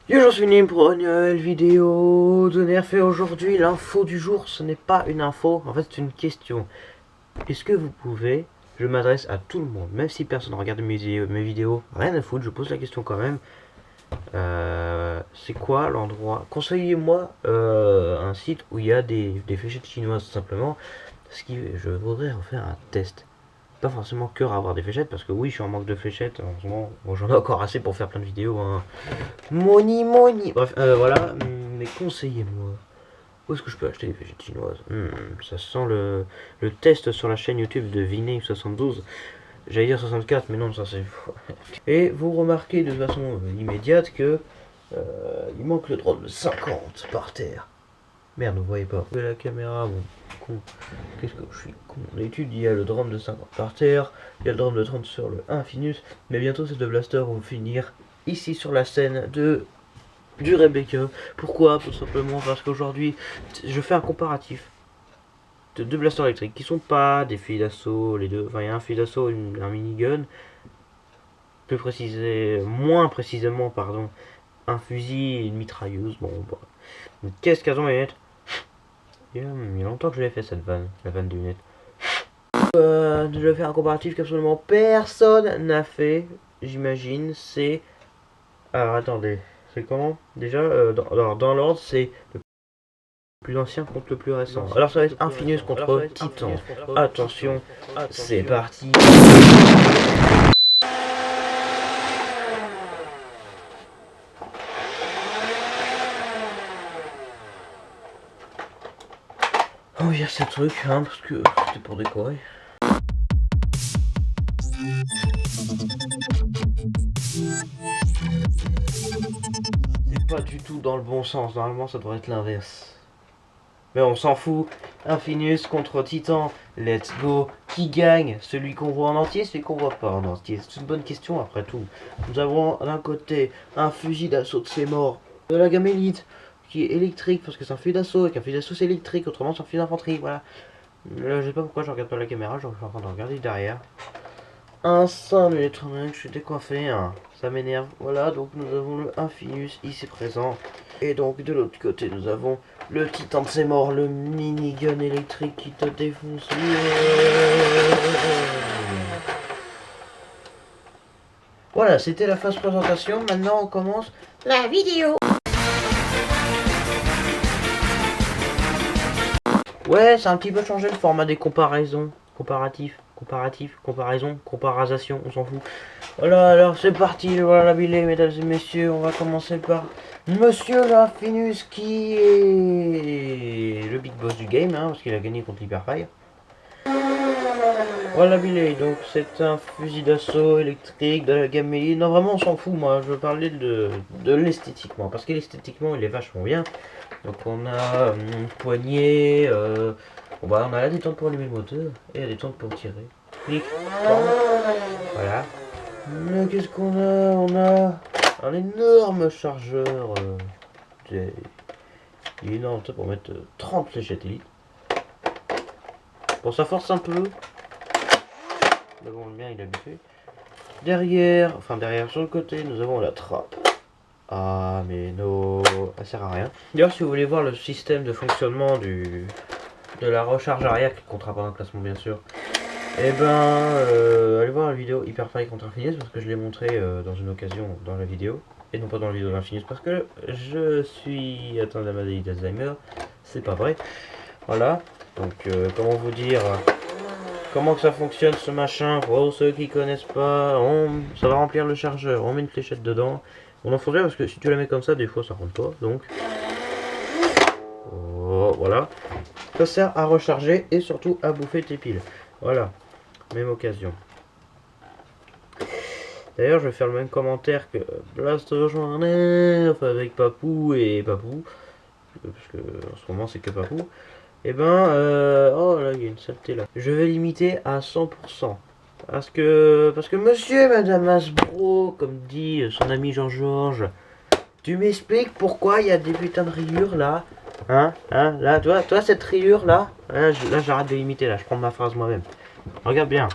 Yo, j'en suis venu pour une nouvelle vidéo de Nerf et aujourd'hui l'info du jour ce n'est pas une info, en fait c'est une question. Est-ce que vous pouvez, je m'adresse à tout le monde, même si personne ne regarde mes vidéos, rien à foutre, je pose la question quand même. C'est quoi l'endroit? Conseillez-moi un site où il y a des fléchettes chinoises tout simplement, parce que je voudrais en faire un test. Pas forcément que avoir des fléchettes, parce que oui je suis en manque de fléchettes en ce moment, bon, j'en ai encore assez pour faire plein de vidéos hein. Money. Bref, voilà, mais conseillez-moi. Où est-ce que je peux acheter des végétales chinoises? Ça sent le test sur la chaîne YouTube de Vinay72. J'allais dire 64, mais non, ça c'est faux. Et vous remarquez de façon immédiate que il manque le drone de 50 par terre. Merde, vous voyez pas. La caméra, bon, con. Qu'est-ce que je suis con. L'étude, il y a le drone de 50 par terre, il y a le drone de 30 sur le Infinus, mais bientôt ces deux blasters vont finir ici sur la scène du Rebecca. Pourquoi? Tout simplement parce qu'aujourd'hui, je fais un comparatif de deux blasters électriques qui sont pas des fusils d'assaut, les deux. Enfin, il y a un fusil d'assaut et un minigun. Plus précisé, moins précisément, pardon, un fusil et une mitrailleuse. Bon, bah, une caisse 15 lunettes. Il y a longtemps que je l'ai fait cette vanne, la vanne de lunettes. Je vais faire un comparatif qu'absolument personne n'a fait, j'imagine. C'est. Alors attendez, c'est comment? Déjà, dans l'ordre, c'est le plus ancien contre le plus récent. Alors ça va être Infinus contre Titan. Attention, c'est parti. Oh, il y a ce truc, hein, parce que c'était pour décorer. C'est pas du tout dans le bon sens, normalement ça devrait être l'inverse. Mais on s'en fout. Infinus contre Titan, let's go. Qui gagne? Celui qu'on voit en entier, celui qu'on voit pas en entier? C'est une bonne question après tout. Nous avons d'un côté un fusil d'assaut de ses morts de la gamme élite qui est électrique parce que c'est un fusil d'assaut et qu'un fusil d'assaut c'est électrique, autrement c'est un fusil d'infanterie, voilà. Là, je sais pas pourquoi je regarde pas la caméra, je suis en train de regarder derrière. Un 100 électronique, je suis décoiffé, hein. Ça m'énerve. Voilà, donc nous avons le Infinus ici présent. Et donc de l'autre côté, nous avons le Titan de ses morts, le minigun électrique qui te défonce. Voilà, c'était la phase présentation. Maintenant, on commence la vidéo. Ouais, c'est un petit peu changé le format des comparaisons. Comparaison, comparation, on s'en fout. Voilà, alors c'est parti, voilà la billet, mesdames et messieurs. On va commencer par Monsieur l'Infinus qui est le big boss du game, hein, parce qu'il a gagné contre Hyperfire. Voilà billet, donc c'est un fusil d'assaut électrique de la gamme melee. Non, vraiment, on s'en fout, moi, je veux parler de l'esthétiquement, parce que l'esthétiquement, il est vachement bien. Donc on a une poignée, bon, bah, on a la détente pour allumer le moteur et la détente pour tirer. Clic, voilà. Mais qu'est-ce qu'on a? On a un énorme chargeur. Il est énorme, ça pour mettre 30 fléchettes élites. Bon, ça force un peu. Mais bon, le mien il est habitué. Derrière, sur le côté, nous avons la trappe. Ah, mais non, ça sert à rien. D'ailleurs, si vous voulez voir le système de fonctionnement de la recharge arrière qui comptera pas dans le classement, bien sûr, et allez voir la vidéo Hyperfire contre Infinus parce que je l'ai montré dans une occasion dans la vidéo et non pas dans la vidéo d'Infinus parce que je suis atteint de la maladie d'Alzheimer, c'est pas vrai. Voilà, donc comment vous dire comment que ça fonctionne ce machin pour ceux qui connaissent pas. Ça va remplir le chargeur, on met une fléchette dedans, on en faudrait parce que si tu la mets comme ça des fois ça rentre pas, donc voilà, ça sert à recharger et surtout à bouffer tes piles. Voilà, même occasion. D'ailleurs, je vais faire le même commentaire que Blast rejoint Nerf avec Papou et Papou. Parce que en ce moment, c'est que Papou. Et oh là, il y a une saleté là. Je vais limiter à 100%. Parce que monsieur et madame Hasbro, comme dit son ami Jean-Georges, tu m'expliques pourquoi il y a des putains de rayures là? Là, toi cette rayure là, là j'arrête de limiter là, je prends ma phrase moi-même. Regarde bien.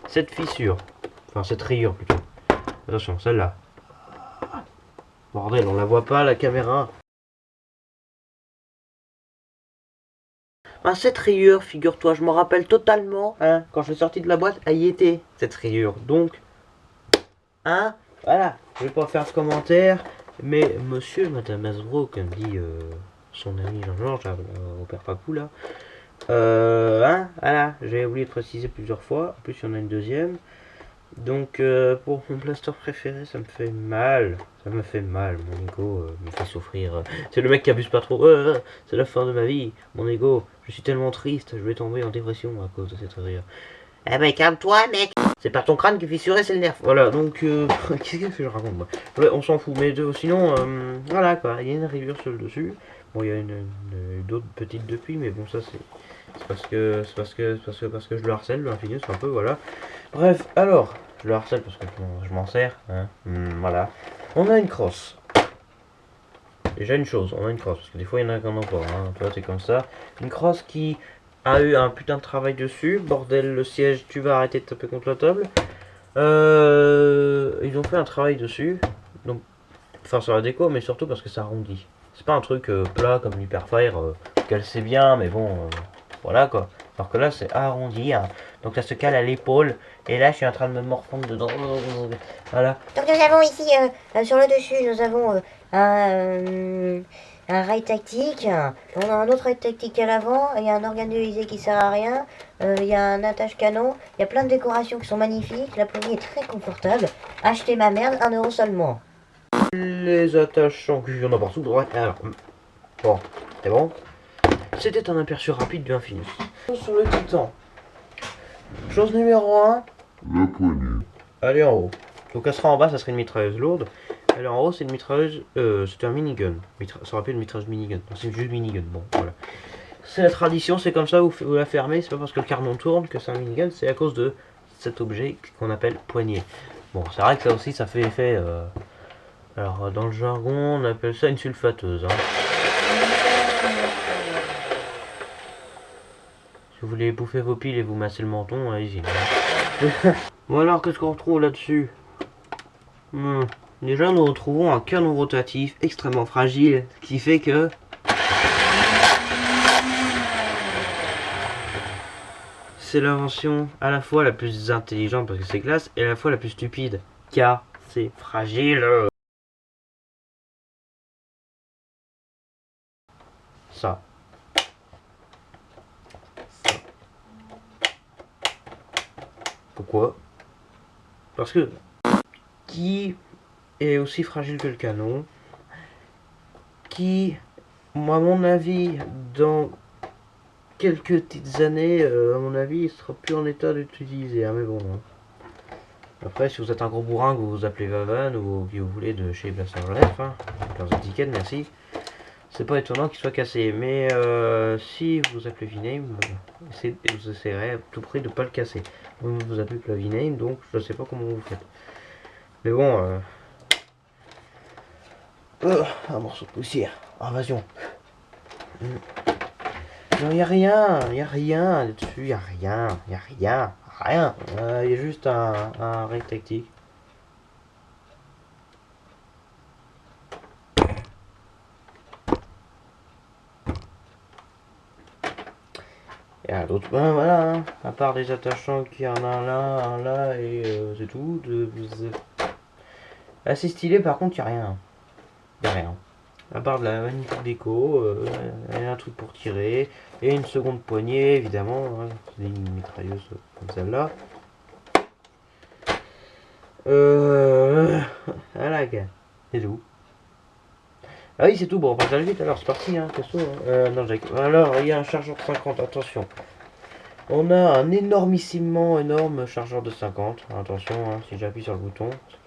Cette fissure, enfin cette rayure plutôt. Attention, celle-là. Bordel, on la voit pas la caméra. Ah, cette rayure, figure-toi, je m'en rappelle totalement. Hein, quand je suis sorti de la boîte, elle y était, cette rayure. Donc, hein, voilà, je vais pas faire de commentaires. Mais monsieur, madame Hasbro, comme dit son ami Jean-Georges, au père Papou là. Hein, voilà, j'ai oublié de préciser plusieurs fois. En plus, il y en a une deuxième. Donc, pour mon blaster préféré, ça me fait mal. Ça me fait mal. Mon ego me fait souffrir. C'est le mec qui abuse pas trop. C'est la fin de ma vie. Mon ego, je suis tellement triste. Je vais tomber en dépression à cause de cette rire. Eh ben, calme-toi, mec. C'est pas ton crâne qui est fissuré, c'est le nerf. Voilà, donc, qu'est-ce que je raconte, moi? Ouais, on s'en fout. Mais sinon, voilà quoi. Il y a une rayure sur le dessus. Bon, il y a d'autres petites depuis, mais bon, ça c'est. C'est parce que je le harcèle, l'infini, c'est un peu, voilà. Bref, alors, je le harcèle parce que je m'en sers, hein. Voilà. On a une crosse. Déjà une chose, on a une crosse, parce que des fois il y en a qui en ont pas, hein. Toi c'est comme ça. Une crosse qui a eu un putain de travail dessus. Bordel, le siège, tu vas arrêter de taper contre la table. Ils ont fait un travail dessus. Donc, enfin sur la déco, mais surtout parce que ça arrondit. C'est pas un truc plat comme l'Hyperfire, qu'elle sait bien, mais bon... voilà quoi. Alors que là c'est arrondi, hein. Donc ça se cale à l'épaule. Et là je suis en train de me morfondre dedans. Voilà. Donc nous avons ici, sur le dessus, nous avons un rail tactique. On a un autre rail tactique à l'avant. Il y a un organe de visée qui sert à rien. Il y a un attache canon. Il y a plein de décorations qui sont magnifiques. La poignée est très confortable. Achetez ma merde, 1 euro seulement. Les attaches en cul, il y en a partout. Ouais, alors, bon, c'est bon. C'était un aperçu rapide du Infinus. Sur le Titan. Chose numéro 1. La poignée. Elle est en haut. Donc elle sera en bas, ça serait une mitrailleuse lourde. Elle est en haut, c'est une mitrailleuse. C'était un minigun. Ça rappelle une mitrailleuse minigun. C'est juste minigun. Bon, voilà. C'est la tradition, c'est comme ça, vous la fermez. C'est pas parce que le canon tourne que c'est un minigun, c'est à cause de cet objet qu'on appelle poignée. Bon, c'est vrai que ça aussi, ça fait effet. Alors, dans le jargon, on appelle ça une sulfateuse. Hein. Si vous voulez bouffer vos piles et vous masser le menton, allez-y. Bon alors, qu'est-ce qu'on retrouve là-dessus? Déjà, nous retrouvons un canon rotatif extrêmement fragile, ce qui fait que... c'est l'invention à la fois la plus intelligente parce que c'est classe, et à la fois la plus stupide, car c'est fragile. Ça. Pourquoi? Parce que qui est aussi fragile que le canon, qui, à mon avis, dans quelques petites années, à mon avis, il sera plus en état d'être utilisé. Hein, mais bon. Hein. Après, si vous êtes un gros bourrin, que vous vous appelez Vavan ou que vous voulez de chez Blaster Relief, hein, leurs étiquettes, merci. C'est pas étonnant qu'il soit cassé, mais si vous vous appelez V-Name, vous essayerez à tout prix de pas le casser. Vous vous appelez que la V-Name, donc je sais pas comment vous faites. Mais bon, un morceau de poussière, invasion. Non, y a rien là-dessus, y a rien. Y a juste un rail tactique. Et à d'autres, ben voilà, hein, à part des attachants qui en a un là, et c'est tout. Assez stylé, par contre, y a rien. Y a rien. À part de la magnifique déco, y a un truc pour tirer, et une seconde poignée, évidemment, hein, c'est une mitrailleuse comme celle-là. Voilà, gars, c'est tout. Ah oui, c'est tout, bon, on passe à la vite, alors c'est parti, hein, qu'est-ce que non, alors, il y a un chargeur de 50, attention. On a un énorme chargeur de 50, attention, hein, si j'appuie sur le bouton, parce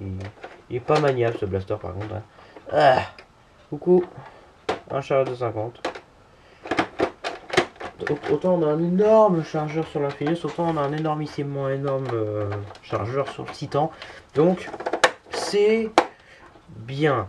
il est pas maniable ce blaster par contre. Hein. Ah, coucou, un chargeur de 50. Autant on a un énorme chargeur sur l'Infinus, autant on a un énorme chargeur sur le Titan. Donc, c'est bien.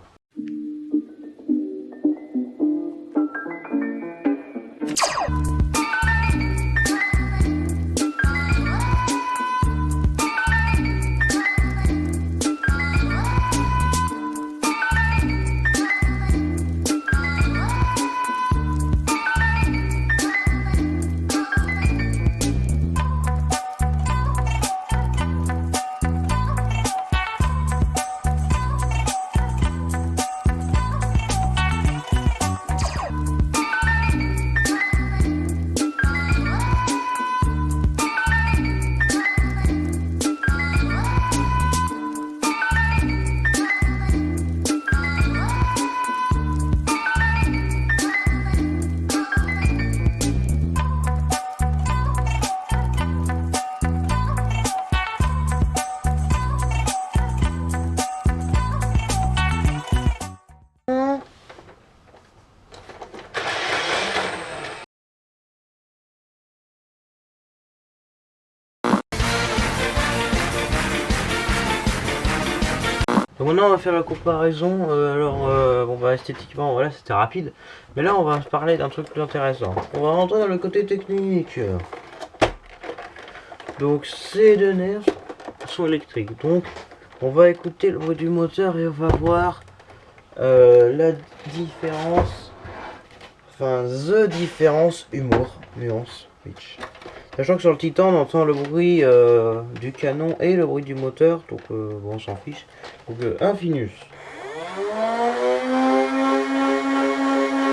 Donc maintenant on va faire la comparaison. Bon bah esthétiquement voilà c'était rapide. Mais là on va se parler d'un truc plus intéressant. On va rentrer dans le côté technique. Donc ces deux nerfs sont électriques. Donc on va écouter le bruit du moteur et on va voir la différence. Enfin the différence humour, nuance, pitch. Sachant que sur le Titan on entend le bruit du canon et le bruit du moteur. Donc bon on s'en fiche. Donc Infinus.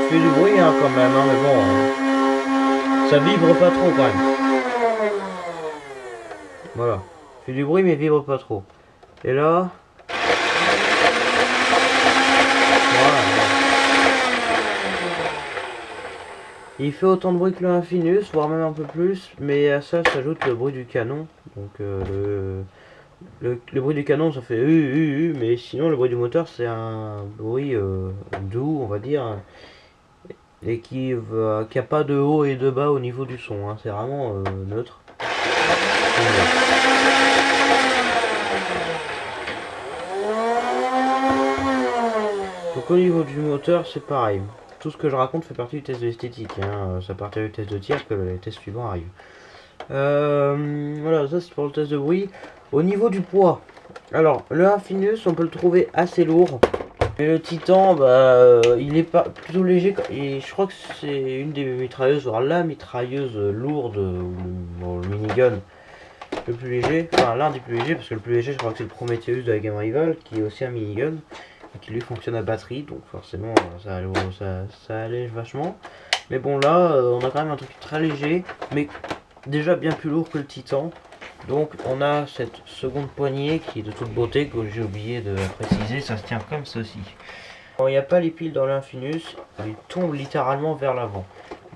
Fait du bruit hein, quand même, hein, mais bon, ça vibre pas trop quand même. Voilà, fait du bruit mais vibre pas trop. Et là, voilà. Il fait autant de bruit que le Infinus, voire même un peu plus, mais à ça s'ajoute le bruit du canon. Donc le bruit du canon ça fait mais sinon le bruit du moteur c'est un bruit doux on va dire. Et qui a pas de haut et de bas au niveau du son, hein. C'est vraiment neutre. Donc au niveau du moteur c'est pareil. Tout ce que je raconte fait partie du test de l'esthétique, hein. Ça part du test de tir que les tests suivants arrivent. Voilà, ça c'est pour le test de bruit. Au niveau du poids, alors le Infinus on peut le trouver assez lourd. Et le Titan, bah, il est pas plutôt léger. Et je crois que c'est une des mitrailleuses, voire la mitrailleuse lourde, ou le minigun le plus léger. Enfin, l'un des plus légers, parce que le plus léger, je crois que c'est le Prometheus de la gamme Rival, qui est aussi un minigun, et qui lui fonctionne à batterie, donc forcément, ça allège vachement. Mais bon, là, on a quand même un truc très léger, mais déjà bien plus lourd que le Titan. Donc on a cette seconde poignée qui est de toute beauté, que j'ai oublié de préciser, ça se tient comme ceci. Il n'y a pas les piles dans l'Infinus, il tombe littéralement vers l'avant.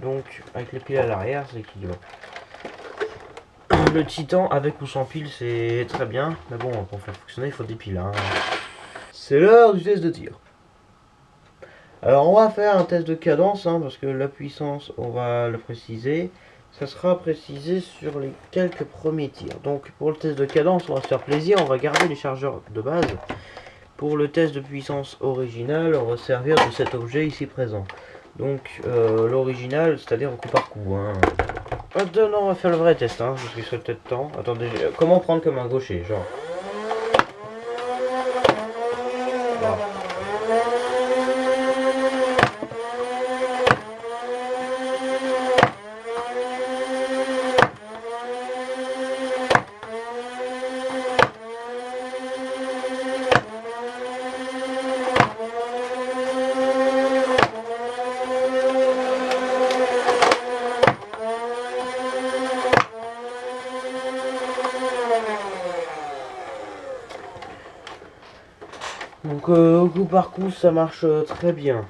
Donc avec les piles à l'arrière c'est équilibré. Le Titan avec ou sans piles c'est très bien, mais bon pour faire fonctionner il faut des piles. Hein. C'est l'heure du test de tir. Alors on va faire un test de cadence, hein, parce que la puissance on va le préciser. Ça sera précisé sur les quelques premiers tirs. Donc pour le test de cadence, on va se faire plaisir, on va garder les chargeurs de base. Pour le test de puissance original, on va se servir de cet objet ici présent. Donc l'original, c'est-à-dire au coup par coup. Hein. Maintenant on va faire le vrai test, hein, parce qu'il serait peut-être temps. Attendez, comment prendre comme un gaucher, genre. Voilà. Donc au coup par coup ça marche très bien.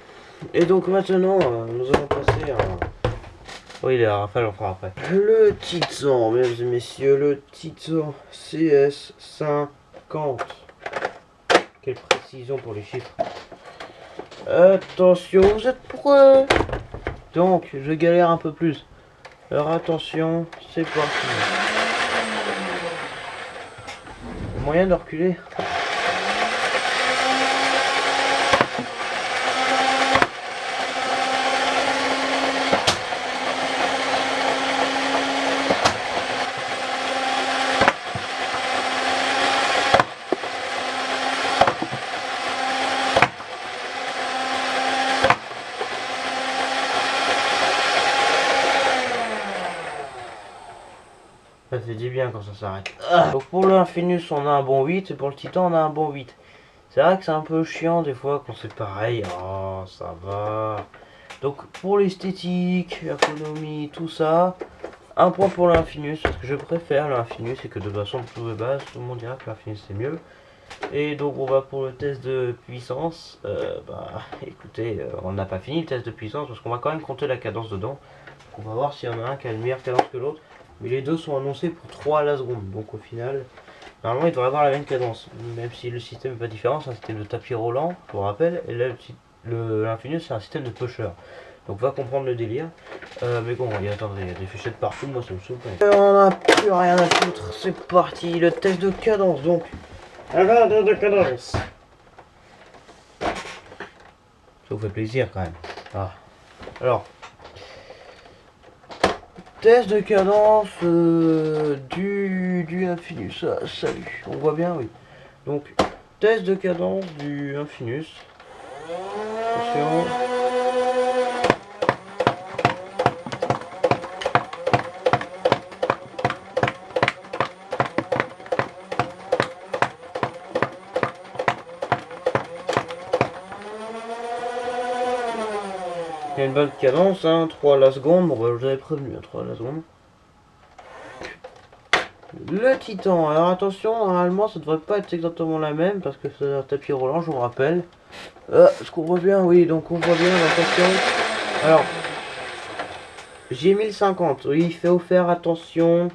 Et donc maintenant nous allons passer à... Oui les rafales on fera après. Le Titan, mesdames et messieurs, le Titan CS50. Quelle précision pour les chiffres. Attention, vous êtes prêts? Donc je galère un peu plus. Alors attention, c'est parti. Moyen de reculer. Ça fait du bien quand ça s'arrête. Donc pour l'Infinus on a un bon 8 et pour le Titan on a un bon 8. C'est vrai que c'est un peu chiant des fois quand c'est pareil. Oh ça va. Donc pour l'esthétique, l'ergonomie, tout ça, un point pour l'Infinus parce que je préfère l'Infinus et que de toute façon tout de base tout le monde dira que l'Infinus c'est mieux. Et donc on va pour le test de puissance. Bah écoutez, on n'a pas fini le test de puissance parce qu'on va quand même compter la cadence dedans. On va voir s'il y en a un qui a une meilleure cadence que l'autre. Mais les deux sont annoncés pour 3 à la seconde. Donc au final, normalement il devrait avoir la même cadence. Même si le système n'est pas différent, c'est un système de tapis roulant, je vous rappelle. Et là l'Infinus c'est un système de pusher. Donc va comprendre le délire. Mais bon, il y a des fléchettes partout, moi ça me saoule. On n'a plus rien à foutre, c'est parti, le test de cadence donc. Alors, test de cadence. Ça vous fait plaisir quand même. Ah. Alors, test de cadence du Infinus. Ah, salut, on voit bien, oui. Donc, test de cadence du Infinus. Attention. Il y a une bonne cadence, hein, 3 à la seconde. Bon, bah, je vous avais prévenu, 3 à la seconde. Le Titan, alors attention, normalement ça devrait pas être exactement la même parce que c'est un tapis roulant, je vous rappelle. Ce qu'on voit bien, oui, donc on voit bien, attention. Alors, j'ai 1050, oui, il fait offert, attention.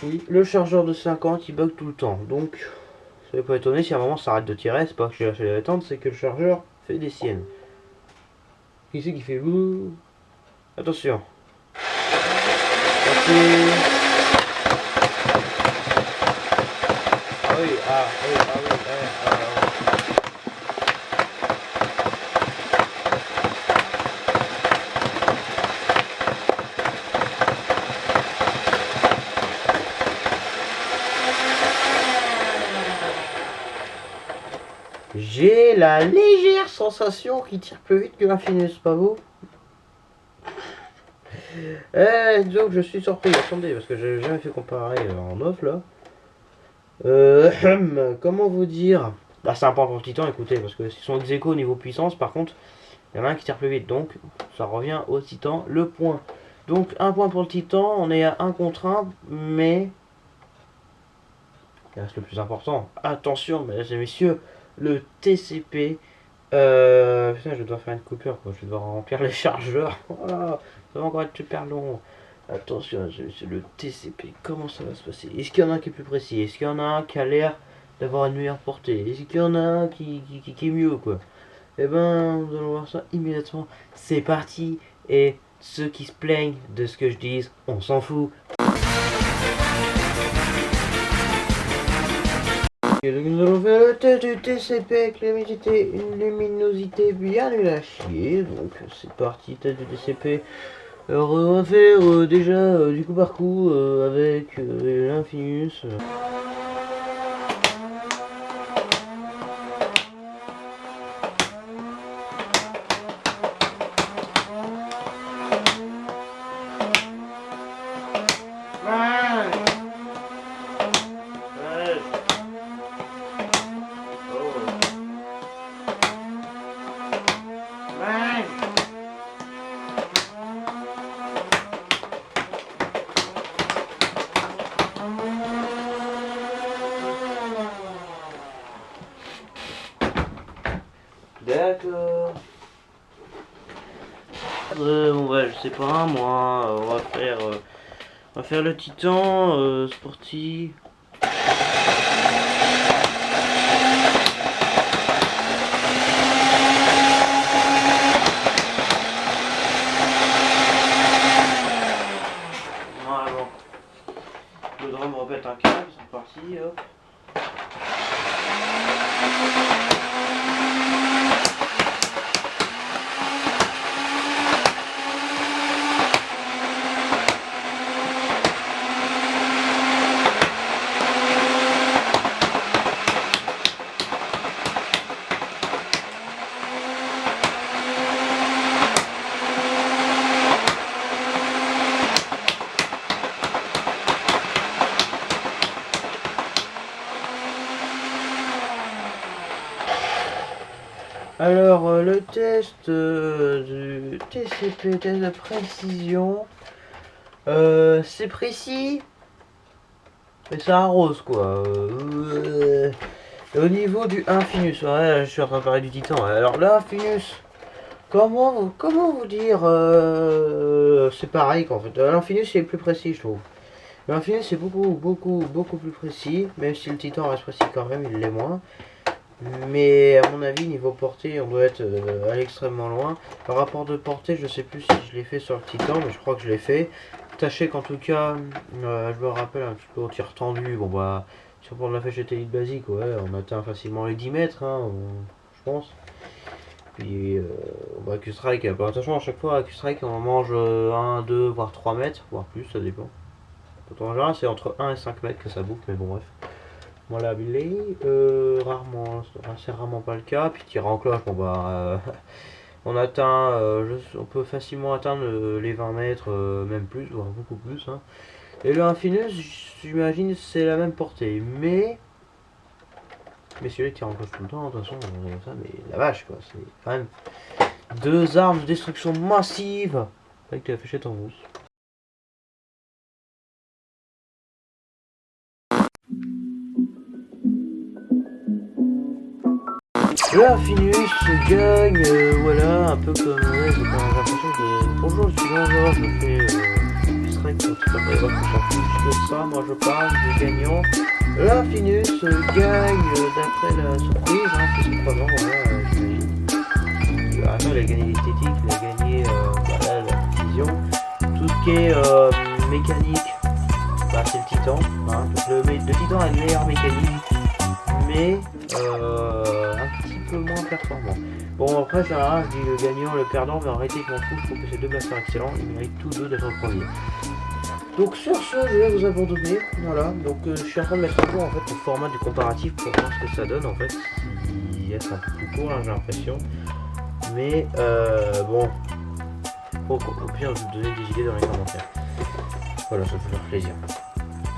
Oui, le chargeur de 50 il bug tout le temps, donc soyez pas étonné si à un moment ça arrête de tirer, c'est pas que j'ai lâché les attentes, c'est que le chargeur fait des siennes. Qui c'est qui fait ouh? Attention. Ah oui, ah oui, ah oui, ah oui. J'ai la légère sensation qu'il tire plus vite que l'Infinus, pas vous? Disons que je suis surpris, attendez, parce que j'ai jamais fait comparer en off là. Comment vous dire? Bah, c'est un point pour le Titan, écoutez, parce que s'ils sont ex aequo au niveau puissance, par contre, il y en a un qui tire plus vite, donc ça revient au Titan, le point. Donc un point pour le Titan, on est à 1 contre 1, mais il reste le plus important. Attention, mesdames et messieurs, le TCP. Putain, je vais devoir faire une coupure, quoi. Je vais devoir remplir les chargeurs. Voilà, ça va encore être super long. Attention, c'est le TCP. Comment ça va se passer? Est-ce qu'il y en a un qui est plus précis? Est-ce qu'il y en a un qui a l'air d'avoir une meilleure portée? Est-ce qu'il y en a un qui est mieux, quoi? Eh ben, nous allons voir ça immédiatement. C'est parti. Et ceux qui se plaignent de ce que je dis, on s'en fout. Et donc nous allons faire le test du TCP avec une luminosité bien nulle à chier. Donc c'est parti, test du TCP. Alors on va faire déjà du coup par coup avec l'Infinus. D'accord. Bon ouais, je sais pas moi, on va faire le Titan sportif. Voilà, bon. Le drum répète un câble, c'est parti, hop. Alors, le test du TCP, test de précision, c'est précis, mais ça arrose quoi. Au niveau du Infinus, ouais, je suis en train de parler du Titan. Alors, l'Infinus, comment vous dire, c'est pareil qu'en fait. L'Infinus c'est plus précis, je trouve. L'Infinus c'est beaucoup plus précis, même si le Titan reste précis quand même, il l'est moins. Mais à mon avis, niveau portée, on doit être à extrêmement loin. Par rapport de portée, je sais plus si je l'ai fait sur le Titan, mais je crois que je l'ai fait. Sachez qu'en tout cas, je me rappelle un petit peu au tir tendu. Bon bah, si on prend de la fléchette élite basique, ouais, on atteint facilement les 10 mètres. Hein, je pense. Puis bah, Q-Strike, attention, à chaque fois à Q-Strike on mange 1, 2, voire 3 mètres, voire plus, ça dépend. En général c'est entre 1 et 5 mètres que ça bouffe, mais bon bref. Voilà, Billy, rarement, c'est rarement pas le cas. Puis tir en cloche, bon bah on atteint, on peut facilement atteindre les 20 mètres, même plus, voire beaucoup plus. Hein. Et le Infinus, j'imagine c'est la même portée, mais celui-là tire en cloche tout le temps, de toute façon, ça, mais la vache quoi, c'est quand même deux armes de destruction massive avec la fléchette en mousse. Le Infinus gagne, voilà, un peu comme, j'ai l'impression de... Bonjour, je suis Langeur, je me fais strike pour tout à fait, je s'en plus que ça, moi je parle du gagnant. L'Infinus gagne, d'après la surprise, hein, c'est surprenant, voilà, j'imagine. Il a gagné l'esthétique, il a gagné, voilà, la précision. Tout ce qui est mécanique, bah, c'est le Titan, hein. Donc le Titan a une meilleure mécanique, mais un petit peu moins performant. Bon après je dis le gagnant, le perdant, mais en réalité je m'en fous, je trouve que ces deux blasters excellents, ils méritent tous deux d'être premiers. Donc sur ce, je vais vous abandonner, voilà, donc je suis en train de mettre à jour en fait le format du comparatif pour voir ce que ça donne en fait, si est un peu plus court, hein, j'ai l'impression, mais bon, au pire vous donner des idées dans les commentaires, voilà, ça fait leur plaisir.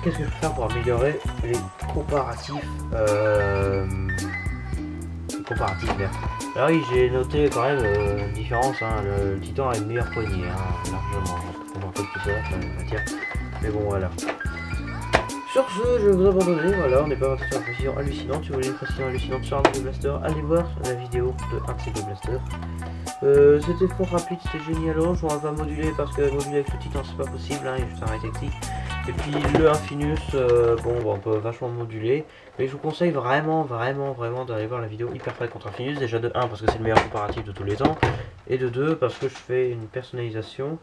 Qu'est-ce que je peux faire pour améliorer les comparatifs verts? Alors oui, j'ai noté quand même une différence, hein, le Titan a une meilleure poignée, hein, largement, on va faire tout ça, la matière, mais bon voilà. Sur ce, je vais vous abandonner, voilà, on n'est pas parti sur la précision hallucinante. Si vous voulez une précision hallucinante sur un de blaster, allez voir la vidéo de un de ces deux blasters. C'était fort rapide, c'était génial, je vais pas moduler parce que moduler avec le Titan c'est pas possible, hein, il y a juste un arrêt technique. Et puis le Infinus, bon, on peut vachement moduler, mais je vous conseille vraiment d'aller voir la vidéo Hyper Fight contre Infinus, déjà de 1 parce que c'est le meilleur comparatif de tous les temps, et de 2 parce que je fais une personnalisation.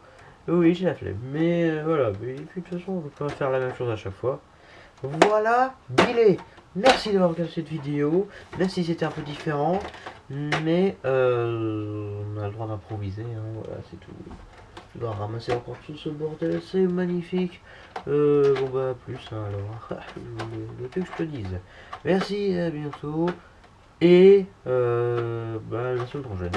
Oui, j'ai la flemme, mais voilà, et puis de toute façon on peut pas faire la même chose à chaque fois. Voilà, Billy, merci d'avoir regardé cette vidéo, même si c'était un peu différent, mais on a le droit d'improviser, hein, voilà, c'est tout. Je dois ramasser encore tout ce bordel, c'est magnifique. Bon bah plus, hein, alors, le que je te dise. Merci, à bientôt, et bah, la semaine prochaine.